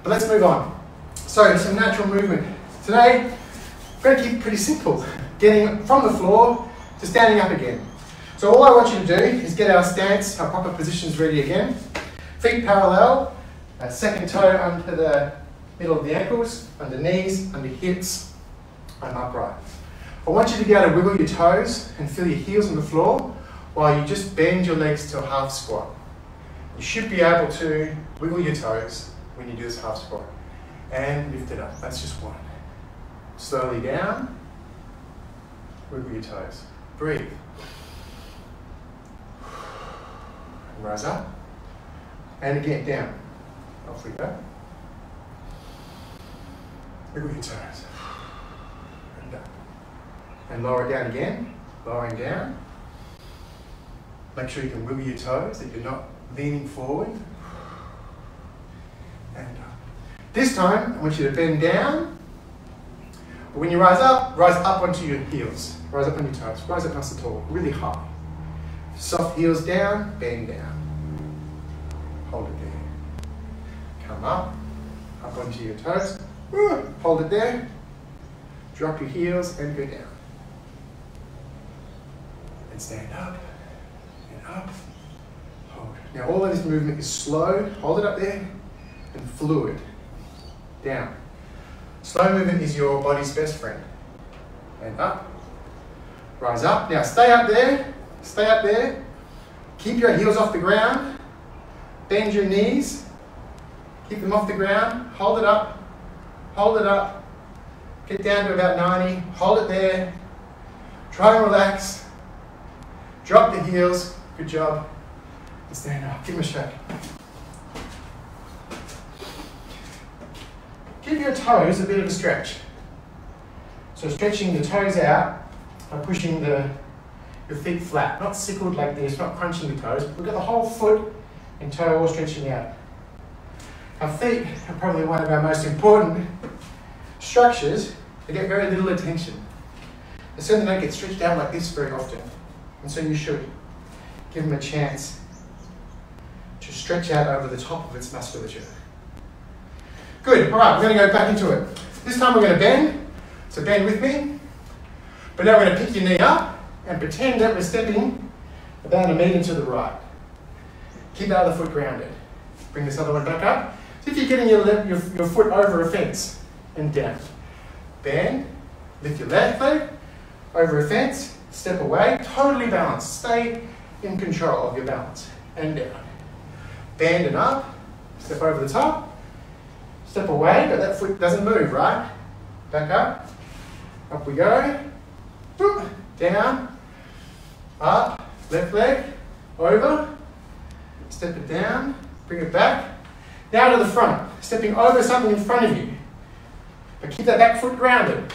But let's move on. So some natural movement. Today, I'm going to keep it pretty simple. Getting from the floor to standing up again. So all I want you to do is get our stance, our proper positions ready again. Feet parallel, second toe under the middle of the ankles, under knees, under hips, and upright. I want you to be able to wiggle your toes and feel your heels on the floor while you just bend your legs to a half squat. You should be able to wiggle your toes when you do this half squat. And lift it up, that's just one. Slowly down, wiggle your toes. Breathe. And rise up. And again, down. Off we go. Wiggle your toes. And up. And lower it down again. Lowering down. Make sure you can wiggle your toes, that you're not leaning forward. And up. This time, I want you to bend down. But when you rise up onto your heels. Rise up on your toes. Rise up nice and tall, really high. Soft heels down, bend down. Hold it there. Come up onto your toes. Hold it there. Drop your heels and go down. And stand up and up. Hold. Now all of this movement is slow. Hold it up there and fluid. Down. Slow movement is your body's best friend. And up. Rise up. Now stay up there. Stay up there. Keep your heels off the ground. Bend your knees. Keep them off the ground. Hold it up. Hold it up. Get down to about 90. Hold it there. Try and relax. Drop the heels. Good job. And stand up. Give them a shake. Give your toes a bit of a stretch. So stretching the toes out by pushing your feet flat. Not sickled like this, not crunching the toes. We've got the whole foot and toe all stretching out. Our feet are probably one of our most important structures. They get very little attention. They certainly don't get stretched out like this very often. And so you should give them a chance to stretch out over the top of its musculature. Good, all right, we're going to go back into it. This time we're going to bend, so bend with me. But now we're going to pick your knee up and pretend that we're stepping about 1 meter to the right. Keep the other foot grounded. Bring this other one back up. So if you're getting your foot over a fence and down. Bend, lift your left leg, over a fence, step away, totally balanced. Stay in control of your balance. And down. Bend and up, step over the top. Step away, but that foot doesn't move, right? Back up we go, boop, down, up, left leg, over, step it down, bring it back, now to the front, stepping over something in front of you, but keep that back foot grounded.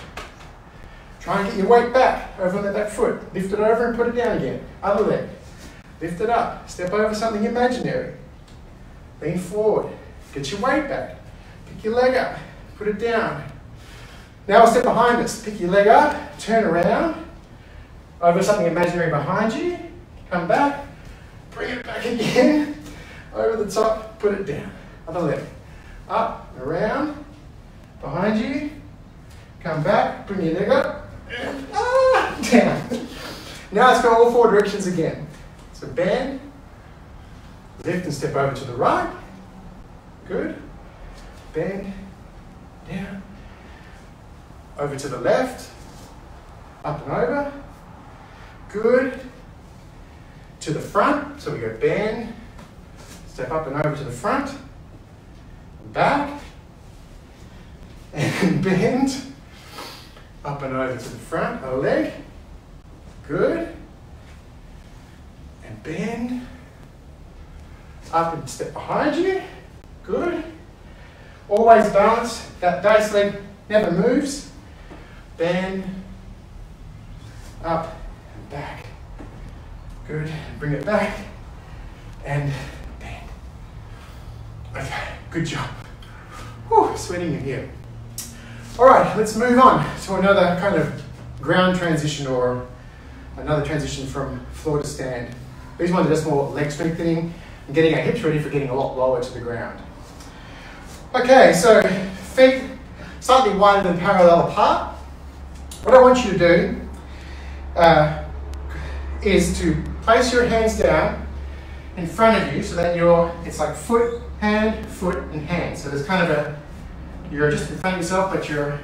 Try and get your weight back over on that back foot, lift it over and put it down again, other leg, lift it up, step over something imaginary, lean forward, get your weight back. Pick your leg up, put it down. Now I'll step behind us. Pick your leg up, turn around, over something imaginary behind you, come back, bring it back again, over the top, put it down. Other leg. Up, around, behind you, come back, bring your leg up, and down. Now let's go all 4 directions again. So bend, lift and step over to the right. Good. Bend, down, over to the left, up and over, good, to the front, so we go bend, step up and over to the front, back, and bend, up and over to the front, other leg, good, and bend, up and step behind you, good. Always balance, that base leg never moves. Bend, up and back. Good, bring it back and bend. Okay, good job. Whew, sweating in here. All right, let's move on to another kind of ground transition or another transition from floor to stand. These ones are just more leg strengthening and getting our hips ready for getting a lot lower to the ground. Okay, so feet slightly wider than parallel apart. What I want you to do is to place your hands down in front of you so that it's like foot, hand, and hand. So there's kind of you're just in front of yourself, but you've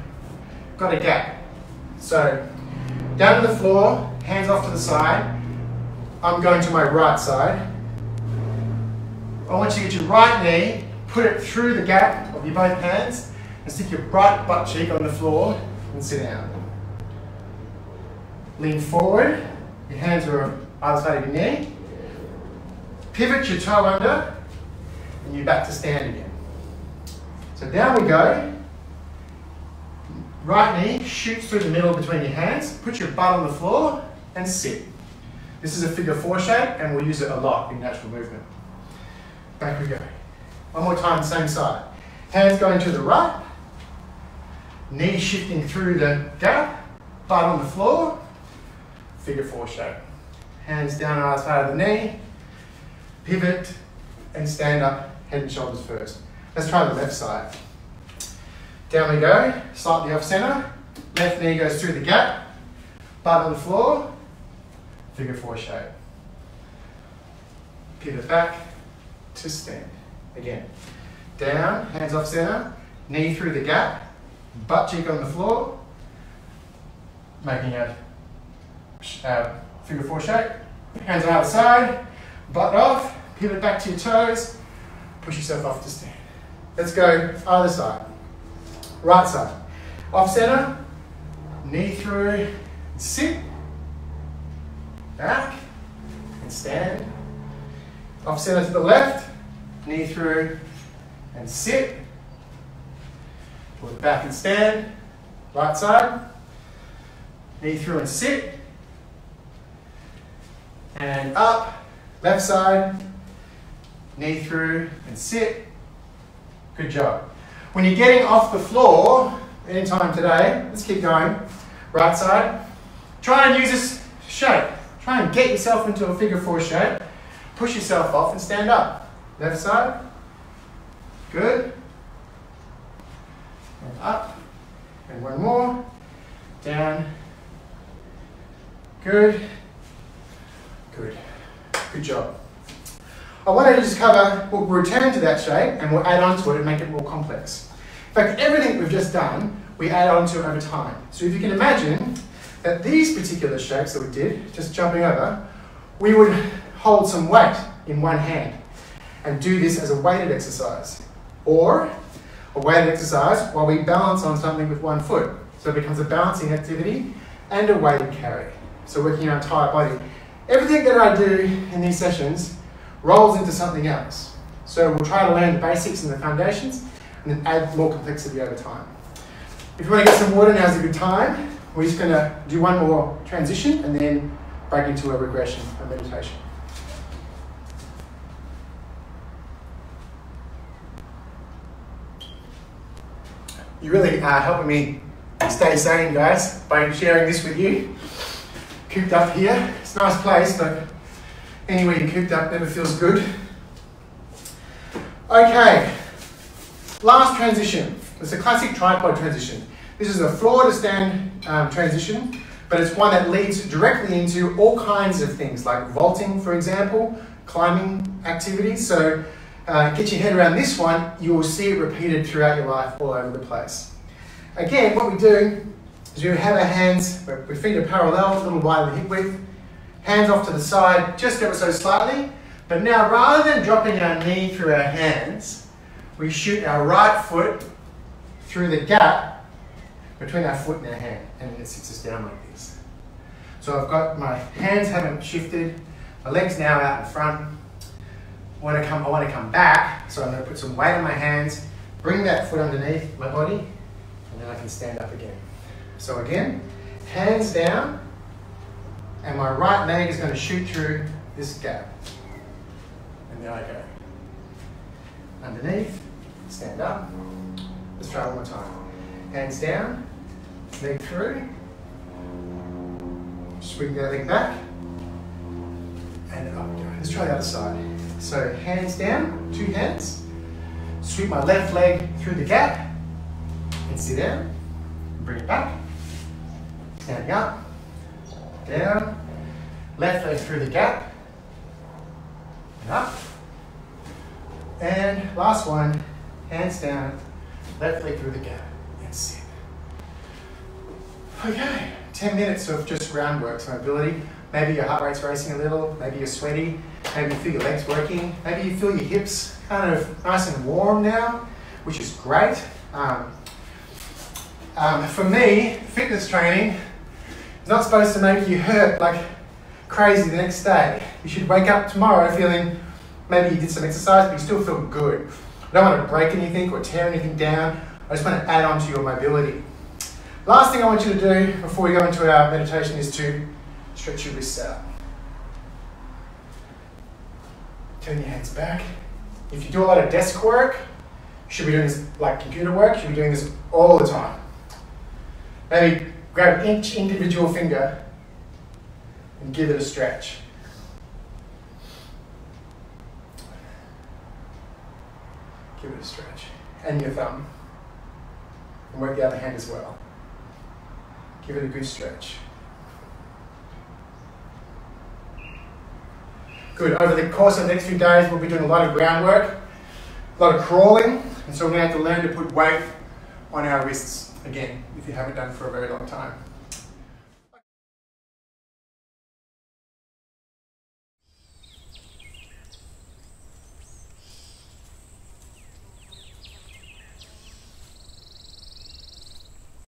got a gap. So down to the floor, hands off to the side. I'm going to my right side. I want you to get your right knee, put it through the gap of your both hands, and stick your right butt cheek on the floor and sit down. Lean forward, your hands are on either side of your knee. Pivot your toe under, and you're back to stand again. So down we go. Right knee shoots through the middle between your hands. Put your butt on the floor and sit. This is a figure 4 shape, and we'll use it a lot in natural movement. Back we go. One more time, same side. Hands going to the right. Knee shifting through the gap. Butt on the floor. Figure 4 shape. Hands down either side of the knee. Pivot and stand up, head and shoulders first. Let's try the left side. Down we go, slightly off center. Left knee goes through the gap. Butt on the floor. Figure 4 shape. Pivot back to stand. Again. Down, hands off center. Knee through the gap. Butt cheek on the floor. Making a figure 4 shape. Hands on either side. Butt off. Pivot back to your toes. Push yourself off to stand. Let's go either side. Right side. Off center. Knee through. Sit. Back. And stand. Off center to the left. Knee through. And sit. Pull it back and stand. Right side. Knee through and sit. And up. Left side. Knee through and sit. Good job. When you're getting off the floor, anytime today, let's keep going. Right side. Try and use this shape. Try and get yourself into a figure 4 shape. Push yourself off and stand up. Left side. Good. And up. And one more. Down. Good. Good. Good job. I wanted to just cover, we'll return to that shape and we'll add on to it and make it more complex. In fact, everything we've just done, we add on to over time. So if you can imagine that these particular shapes that we did, just jumping over, we would hold some weight in one hand and do this as a weighted exercise. Or a weighted exercise while we balance on something with one foot. So it becomes a balancing activity and a weighted carry. So working our entire body. Everything that I do in these sessions rolls into something else. So we'll try to learn the basics and the foundations and then add more complexity over time. If you want to get some water, now's a good time. We're just going to do one more transition and then break into a regression, a meditation. You really are helping me stay sane, guys, by sharing this with you. Cooped up here. It's a nice place, but anywhere you're cooped up never feels good. Okay, last transition. It's a classic tripod transition. This is a floor to stand transition, but it's one that leads directly into all kinds of things like vaulting, for example, climbing activities. So get your head around this one, you will see it repeated throughout your life all over the place. Again, what we do is we have our hands, our feet are parallel, a little wider than hip width, hands off to the side, just ever so slightly. But now, rather than dropping our knee through our hands, we shoot our right foot through the gap between our foot and our hand, and it sits us down like this. So I've got my hands haven't shifted, my legs now out in front. I want to come back, so I'm going to put some weight on my hands, bring that foot underneath my body, and then I can stand up again. So again, hands down, and my right leg is going to shoot through this gap. And there I go. Underneath, stand up. Let's try one more time. Hands down, leg through, swing that leg back, and up we go. Let's try the other side. So hands down, two hands. Sweep my left leg through the gap and sit down. Bring it back. Standing up, down. Left leg through the gap and up. And last one, hands down, left leg through the gap and sit. Okay, 10 minutes of just groundwork, so mobility. Maybe your heart rate's racing a little, maybe you're sweaty, maybe you feel your legs working, maybe you feel your hips kind of nice and warm now, which is great. For me, fitness training is not supposed to make you hurt like crazy the next day. You should wake up tomorrow feeling, maybe you did some exercise, but you still feel good. I don't want to break anything or tear anything down. I just want to add on to your mobility. Last thing I want you to do before we go into our meditation is to stretch your wrists out. Turn your hands back. If you do a lot of desk work, you should be doing this like computer work, you should be doing this all the time. Maybe grab each individual finger and give it a stretch. Give it a stretch. And your thumb. And work the other hand as well. Give it a good stretch. Good. Over the course of the next few days, we'll be doing a lot of groundwork, a lot of crawling, and so we're going to have to learn to put weight on our wrists again, if you haven't done for a very long time.